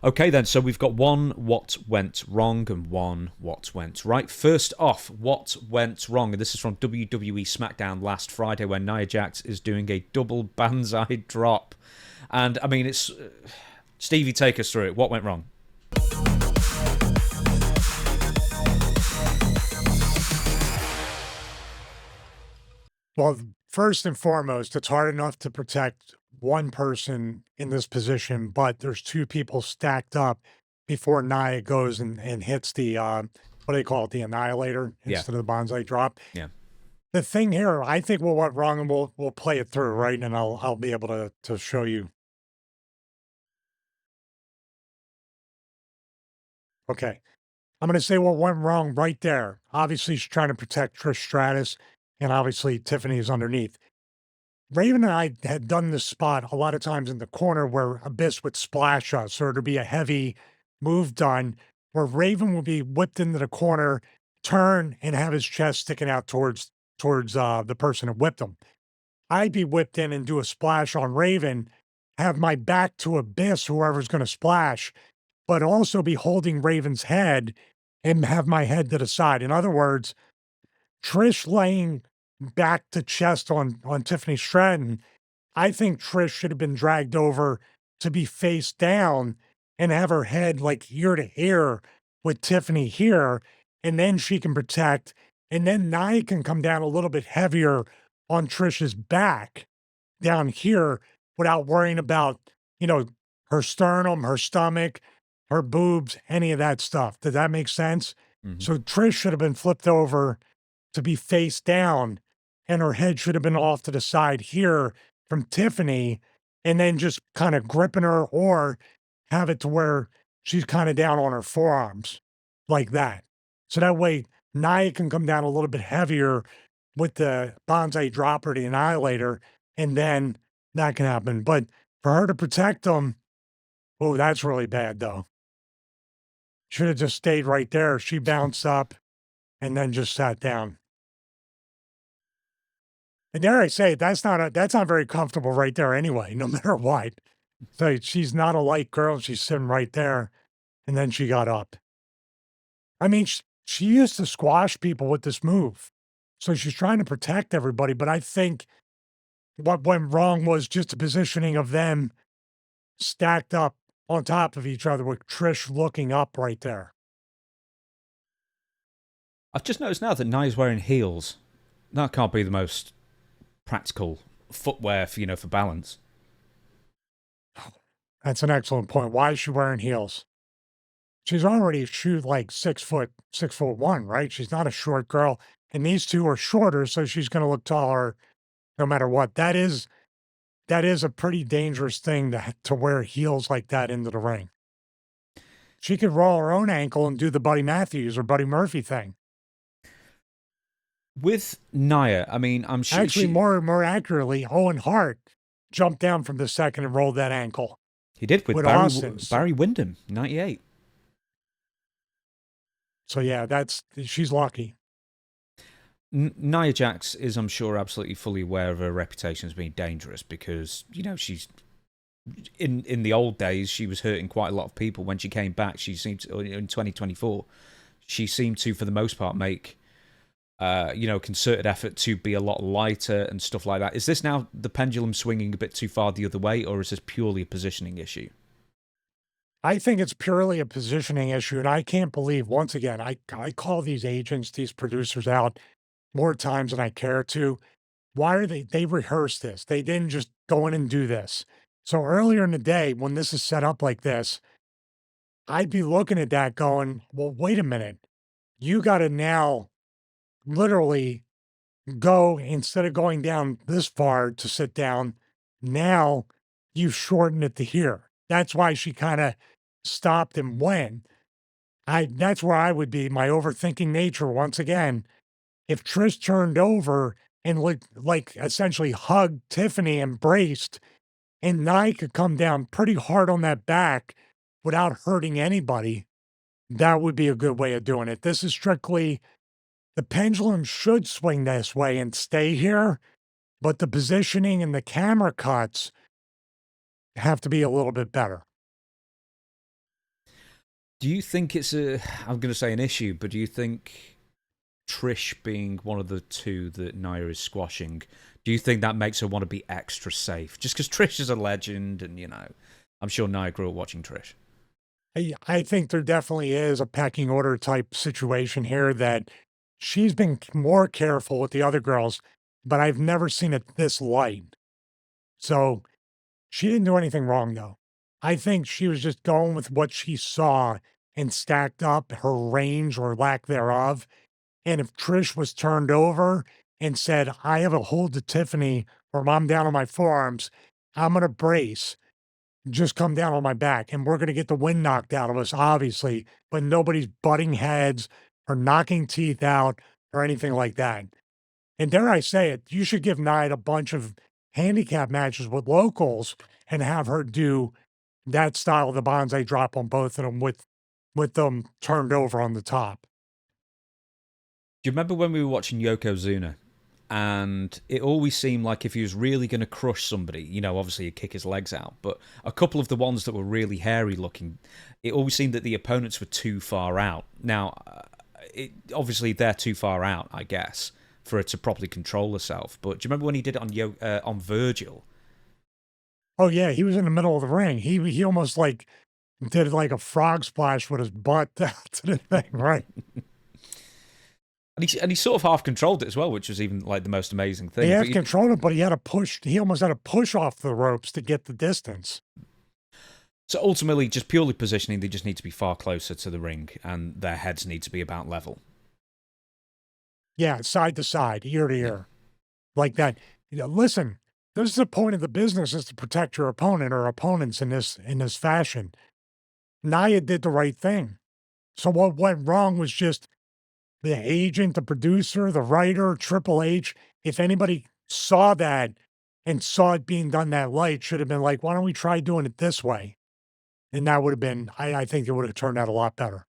Okay, then. So we've got one what went wrong and one what went right. First off, what went wrong? And this is from WWE SmackDown last Friday, where Nia Jax is doing a double banzai drop. And I mean, it's Stevie, take us through it. What went wrong? Well, first and foremost, it's hard enough to protect one person in this position, but there's two people stacked up before Nia goes and hits the what do they call it, the Annihilator Yeah, instead of the Bonsai drop. yeah. The thing here, I think what went wrong, and we'll play it through, right? And I'll be able to show you. Okay. I'm gonna say what went wrong right there. Obviously, she's trying to protect Trish Stratus, and obviously Tiffany is underneath. Raven and I had done this spot a lot of times in the corner where Abyss would splash us, or there'd be a heavy move done where Raven would be whipped into the corner, turn, and have his chest sticking out towards the person that whipped him. I'd be whipped in and do a splash on Raven, have my back to Abyss, whoever's going to splash, but also be holding Raven's head and have my head to the side. In other words, Trish laying back to chest on Tiffany Stratton, I think Trish should have been dragged over to be face down and have her head like ear to ear with Tiffany here, and then she can protect, and then Nia can come down a little bit heavier on Trish's back down here without worrying about, you know, her sternum, her stomach, her boobs, any of that stuff. Does that make sense? Hmm. So Trish should have been flipped over to be face down, and her head should have been off to the side here from Tiffany, and then just kind of gripping her, or have it to where she's kind of down on her forearms like that. So that way, Nia can come down a little bit heavier with the bonsai dropper, the annihilator, and then that can happen. But for her to protect them, oh, that's really bad though. Should have just stayed right there. She bounced up and then just sat down. And dare I say, that's not very comfortable right there anyway, no matter what. So she's not a light girl. She's sitting right there, and then she got up. I mean, she used to squash people with this move, so she's trying to protect everybody. But I think what went wrong was just the positioning of them stacked up on top of each other with Trish looking up right there. I've just noticed now that Nia's wearing heels. That can't be the most practical footwear for for balance. That's an excellent point. Why is she wearing heels? She's already shoot like 6'1", right? She's not a short girl. And these two are shorter, so she's gonna look taller no matter what. That is a pretty dangerous thing to wear heels like that into the ring. She could roll her own ankle and do the Buddy Matthews or Buddy Murphy thing. With Nia, I mean, I'm sure Actually, more accurately, Owen Hart jumped down from the second and rolled that ankle he did with with Austin. Barry Windham, 98. So yeah, she's lucky. Nia Jax is, I'm sure, absolutely fully aware of her reputation as being dangerous because she's in the old days she was hurting quite a lot of people. When she came back, she seemed to, in 2024, she seemed to, for the most part, make concerted effort to be a lot lighter and stuff like that. Is this now the pendulum swinging a bit too far the other way, or is this purely a positioning issue? I think it's purely a positioning issue, and I can't believe, once again, I call these agents, these producers out more times than I care to. Why are they rehearsed this? They didn't just go in and do this. So earlier in the day, when this is set up like this, I'd be looking at that going, well, wait a minute. You got to now literally go, instead of going down this far to sit down, now you shorten it to here. That's why she kind of stopped and went. That's where I would be, my overthinking nature once again. If Trish turned over and like essentially hugged Tiffany, embraced, and Nia could come down pretty hard on that back without hurting anybody, that would be a good way of doing it. This is strictly, the pendulum should swing this way and stay here, but the positioning and the camera cuts have to be a little bit better. Do you think it's a? I'm going to say an issue, but do you think Trish being one of the two that Nia is squashing, do you think that makes her want to be extra safe? Just because Trish is a legend, and I'm sure Nia grew up watching Trish. I think there definitely is a pecking order type situation here that she's been more careful with the other girls, but I've never seen it this light. So she didn't do anything wrong, though. I think she was just going with what she saw and stacked up her range or lack thereof. And if Trish was turned over and said, I have a hold to Tiffany or I'm down on my forearms, I'm going to brace, just come down on my back, and we're going to get the wind knocked out of us, obviously, but nobody's butting heads or knocking teeth out or anything like that. And dare I say it, you should give Nia a bunch of handicap matches with locals and have her do that style of the bonsai drop on both of them with them turned over on the top. Do you remember when we were watching Yokozuna? And it always seemed like if he was really going to crush somebody, obviously he'd kick his legs out. But a couple of the ones that were really hairy looking, it always seemed that the opponents were too far out. Now, obviously they're too far out, I guess, for her to properly control herself. But do you remember when he did it on Virgil? Oh yeah, he was in the middle of the ring. He almost like did like a frog splash with his butt to the thing, right? And he sort of half controlled it as well, which was even like the most amazing thing. He had controlled it, but he had to push. He almost had to push off the ropes to get the distance. So ultimately, just purely positioning, they just need to be far closer to the ring, and their heads need to be about level. Yeah, side to side, ear to ear, like that. Listen, this is the point of the business: is to protect your opponent or opponents in this fashion. Nia did the right thing. So what went wrong was just the agent, the producer, the writer, Triple H. If anybody saw that and saw it being done that light, should have been like, why don't we try doing it this way? And that would have been, I think it would have turned out a lot better.